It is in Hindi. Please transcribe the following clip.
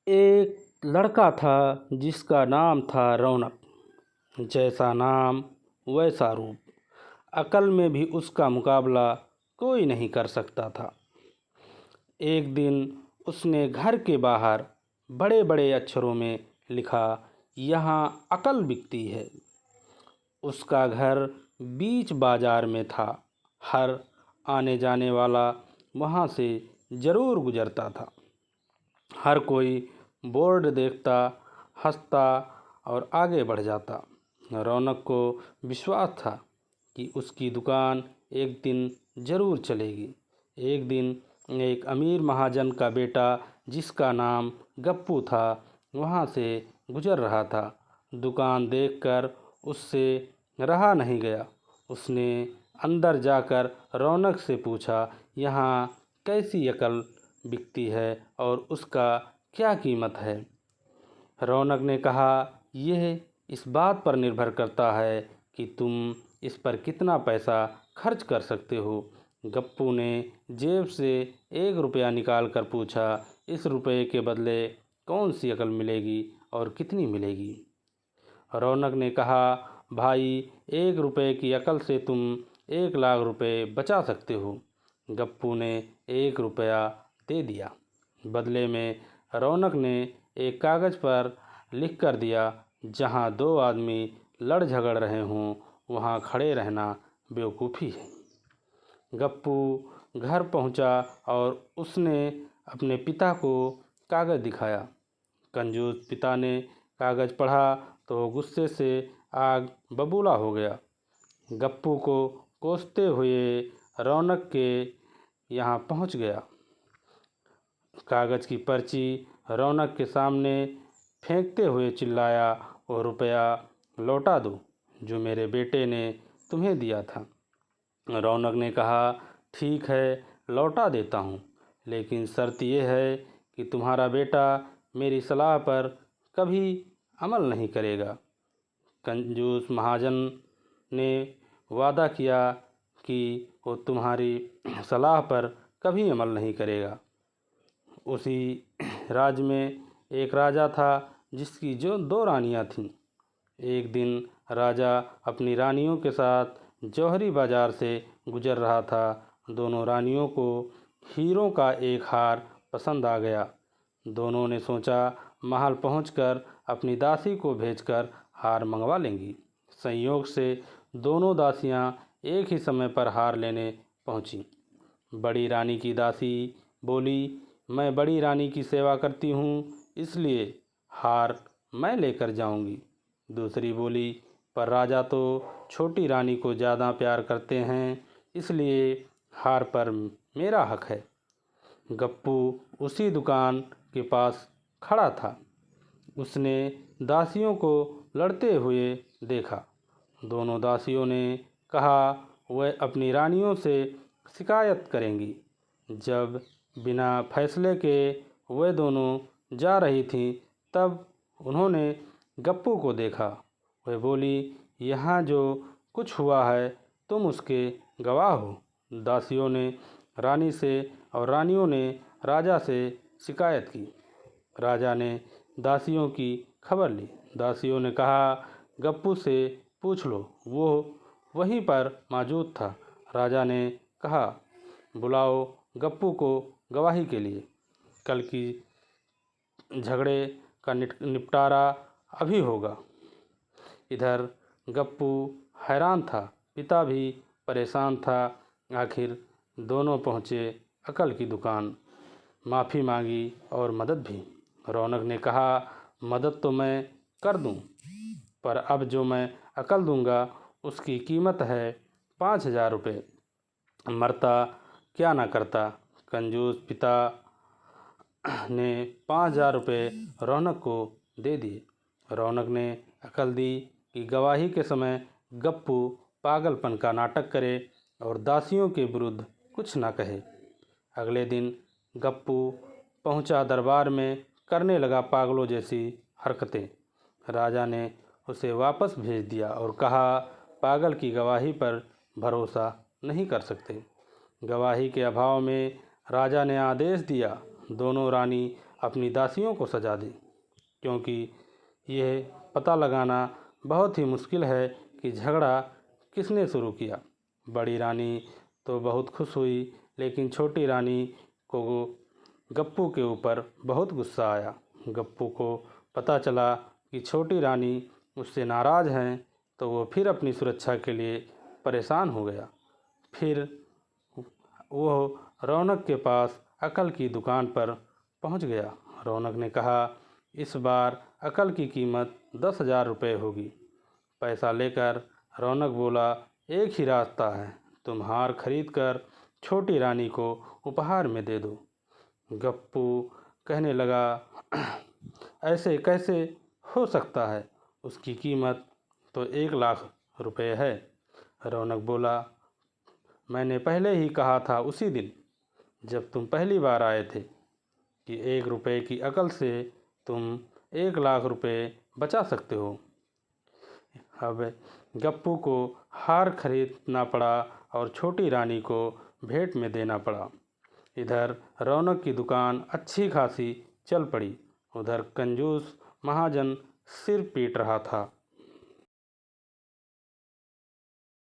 एक लड़का था जिसका नाम था रौनक। जैसा नाम वैसा रूप, अकल में भी उसका मुकाबला कोई नहीं कर सकता था। एक दिन उसने घर के बाहर बड़े बड़े अक्षरों में लिखा, यहाँ अकल बिकती है। उसका घर बीच बाजार में था। हर आने जाने वाला वहाँ से ज़रूर गुजरता था। हर कोई बोर्ड देखता, हंसता और आगे बढ़ जाता। रौनक को विश्वास था कि उसकी दुकान एक दिन ज़रूर चलेगी। एक दिन एक अमीर महाजन का बेटा, जिसका नाम गप्पू था, वहाँ से गुजर रहा था। दुकान देखकर उससे रहा नहीं गया। उसने अंदर जाकर रौनक से पूछा, यहाँ कैसी अकल बिकती है और उसका क्या कीमत है? रौनक ने कहा, यह इस बात पर निर्भर करता है कि तुम इस पर कितना पैसा खर्च कर सकते हो। गप्पू ने जेब से 1 रुपया निकाल कर पूछा, इस रुपये के बदले कौन सी अकल मिलेगी और कितनी मिलेगी? रौनक ने कहा, भाई, 1 रुपये की अकल से तुम 1 लाख रुपये बचा सकते हो। गप्पू ने 1 रुपया दे दिया। बदले में रौनक ने एक कागज़ पर लिख कर दिया, जहाँ 2 आदमी लड़ झगड़ रहे हों वहाँ खड़े रहना बेवकूफ़ी है। गप्पू घर पहुँचा और उसने अपने पिता को कागज़ दिखाया। कंजूस पिता ने कागज़ पढ़ा तो गुस्से से आग बबूला हो गया। गप्पू को कोसते हुए रौनक के यहाँ पहुँच गया। कागज़ की पर्ची रौनक के सामने फेंकते हुए चिल्लाया, वो रुपया लौटा दो जो मेरे बेटे ने तुम्हें दिया था। रौनक ने कहा, ठीक है, लौटा देता हूँ, लेकिन शर्त यह है कि तुम्हारा बेटा मेरी सलाह पर कभी अमल नहीं करेगा। कंजूस महाजन ने वादा किया कि वो तुम्हारी सलाह पर कभी अमल नहीं करेगा। उसी राज्य में एक राजा था जिसकी जो 2 रानियां थीं। एक दिन राजा अपनी रानियों के साथ जौहरी बाजार से गुजर रहा था। दोनों रानियों को हीरों का एक हार पसंद आ गया। दोनों ने सोचा, महल पहुंचकर अपनी दासी को भेजकर हार मंगवा लेंगी। संयोग से दोनों दासियां एक ही समय पर हार लेने पहुंची। बड़ी रानी की दासी बोली, मैं बड़ी रानी की सेवा करती हूँ, इसलिए हार मैं लेकर जाऊंगी। दूसरी बोली, पर राजा तो छोटी रानी को ज़्यादा प्यार करते हैं, इसलिए हार पर मेरा हक है। गप्पू उसी दुकान के पास खड़ा था। उसने दासियों को लड़ते हुए देखा। दोनों दासियों ने कहा वह अपनी रानियों से शिकायत करेंगी। जब बिना फैसले के वे दोनों जा रही थीं, तब उन्होंने गप्पू को देखा। वह बोली, यहाँ जो कुछ हुआ है तुम उसके गवाह हो। दासियों ने रानी से और रानियों ने राजा से शिकायत की। राजा ने दासियों की खबर ली। दासियों ने कहा, गप्पू से पूछ लो, वो वहीं पर मौजूद था। राजा ने कहा, बुलाओ गप्पू को गवाही के लिए। कल की झगड़े का निपटारा अभी होगा। इधर गप्पू हैरान था, पिता भी परेशान था। आखिर दोनों पहुँचे अकल की दुकान। माफ़ी मांगी और मदद भी। रौनक ने कहा, मदद तो मैं कर दूं, पर अब जो मैं अकल दूंगा उसकी कीमत है 5,000 रुपये। मरता क्या ना करता। कंजूस पिता ने 5,000 रुपये रौनक को दे दिए। रौनक ने अकल दी कि गवाही के समय गप्पू पागलपन का नाटक करे और दासियों के विरुद्ध कुछ न कहे। अगले दिन गप्पू पहुंचा दरबार में, करने लगा पागलों जैसी हरकतें। राजा ने उसे वापस भेज दिया और कहा, पागल की गवाही पर भरोसा नहीं कर सकते। गवाही के अभाव में राजा ने आदेश दिया, दोनों रानी अपनी दासियों को सजा दी, क्योंकि यह पता लगाना बहुत ही मुश्किल है कि झगड़ा किसने शुरू किया। बड़ी रानी तो बहुत खुश हुई, लेकिन छोटी रानी को गप्पू के ऊपर बहुत गुस्सा आया। गप्पू को पता चला कि छोटी रानी उससे नाराज़ हैं, तो वो फिर अपनी सुरक्षा के लिए परेशान हो गया। फिर वो रौनक के पास अकल की दुकान पर पहुंच गया। रौनक ने कहा, इस बार अकल की कीमत 10,000 रुपये होगी। पैसा लेकर रौनक बोला, एक ही रास्ता है, तुम हार खरीद कर छोटी रानी को उपहार में दे दो। गप्पू कहने लगा, ऐसे कैसे हो सकता है, उसकी कीमत तो 1,00,000 रुपये है। रौनक बोला, मैंने पहले ही कहा था उसी दिन जब तुम पहली बार आए थे कि 1 रुपये की अकल से तुम 1,00,000 रुपये बचा सकते हो। अब गप्पू को हार खरीदना पड़ा और छोटी रानी को भेंट में देना पड़ा। इधर रौनक की दुकान अच्छी खासी चल पड़ी, उधर कंजूस महाजन सिर पीट रहा था।